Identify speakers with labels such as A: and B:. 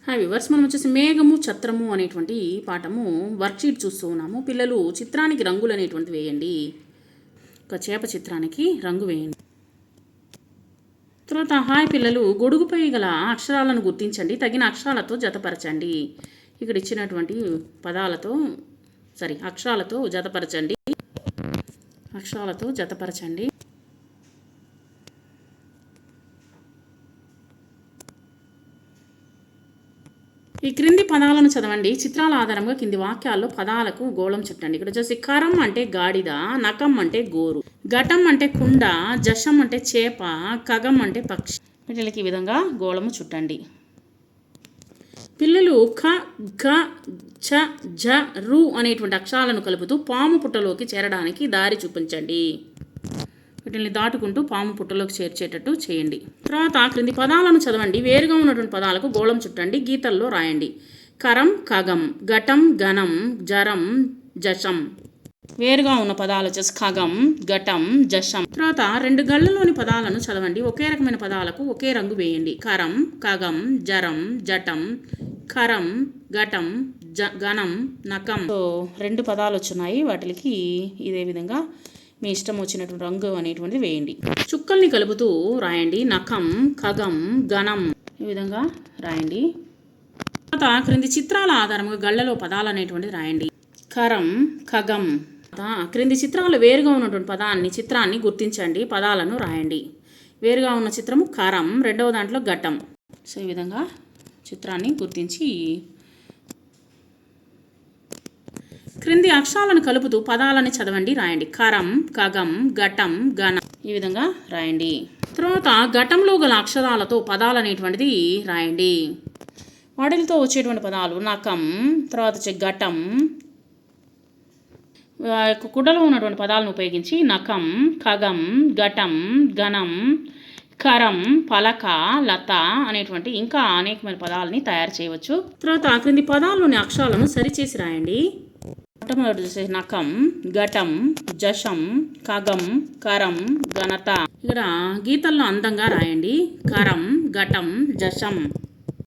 A: Hi viewers, మనం వచ్చేసి మేఘము ఛత్రము అనేటువంటి పాఠము వర్క్షీట్ చూస్తూ ఉన్నాము. పిల్లలు చిత్రానికి రంగులు అనేటువంటి వేయండి. ఒక చేప చిత్రానికి రంగు వేయండి. తర్వాత హాయ్ పిల్లలు, గొడుగుపై గల అక్షరాలను గుర్తించండి, తగిన అక్షరాలతో జతపరచండి. ఇక్కడ ఇచ్చినటువంటి అక్షరాలతో జతపరచండి. ఈ క్రింది పదాలను చదవండి. చిత్రాల ఆధారంగా కింది వాక్యాల్లో పదాలకు గోళం చుట్టండి. ఇక్కడ వచ్చేసి కరం అంటే గాడిద, నకం అంటే గోరు, ఘటం అంటే కుండ, జషం అంటే చేప, ఖగం అంటే పక్షి. వీటికి ఈ విధంగా గోళము చుట్టండి. పిల్లలు ఖ, ఘ, ఛ, ఝ, రు అనేటువంటి అక్షరాలను కలుపుతూ పాము పుట్టలోకి చేరడానికి దారి చూపించండి. వీటిని దాటుకుంటూ పాము పుట్టలోకి చేర్చేటట్టు చేయండి. తర్వాత క్రింది పదాలను చదవండి. వేరుగా ఉన్నటువంటి పదాలకు గోళం చుట్టండి, గీతల్లో రాయండి. కరం, ఖగం, ఘటం, ఘనం, జరం, జషం. వేరుగా ఉన్న పదాలు వచ్చేసి ఖగం, ఘటం, జషం. తర్వాత రెండు గళ్ళలోని పదాలను చదవండి. ఒకే రకమైన పదాలకు ఒకే రంగు వేయండి. కరం, ఖగం, జరం, జటం, ఖరం, ఘటం, ఘనం, నకం. సో రెండు పదాలు వచ్చున్నాయి. వాటికి ఇదే విధంగా మీ ఇష్టం వచ్చినటువంటి రంగు అనేటువంటిది వేయండి. చుక్కల్ని కలుపుతూ రాయండి. నఖం, ఖగం, ఘనం. ఈ విధంగా రాయండి. తర్వాత క్రింది చిత్రాల ఆధారంగా గళ్ళలో పదాలు అనేటువంటిది రాయండి. కరం, ఖగం. క్రింది చిత్రాలు వేరుగా ఉన్నటువంటి చిత్రాన్ని గుర్తించండి, పదాలను రాయండి. వేరుగా ఉన్న చిత్రము కరం, రెండవ దాంట్లో ఘటం. సో ఈ విధంగా చిత్రాన్ని గుర్తించి క్రింది అక్షరాలను కలుపుతూ పదాలని చదవండి, రాయండి. కరం, ఖగం, ఘటం, ఘనం. ఈ విధంగా రాయండి. తర్వాత ఘటంలో గల అక్షరాలతో పదాలు అనేటువంటిది రాయండి. వాటితో వచ్చేటువంటి పదాలు నకం, తర్వాత వచ్చే ఘటం. కుడలో ఉన్నటువంటి పదాలను ఉపయోగించి నకం, ఖగం, ఘటం, ఘనం, కరం, పలక, లత అనేటువంటి ఇంకా అనేకమైన పదాలని తయారు చేయవచ్చు. తర్వాత క్రింది పదాల్లోని అక్షరాలను సరిచేసి రాయండి. మొట్టమొదటి వచ్చేసి నకం, ఘటం, జషం, ఖగం, కరం, ఘనత. ఇక్కడ గీతల్లో అందంగా రాయండి. కరం, ఘటం, జషం.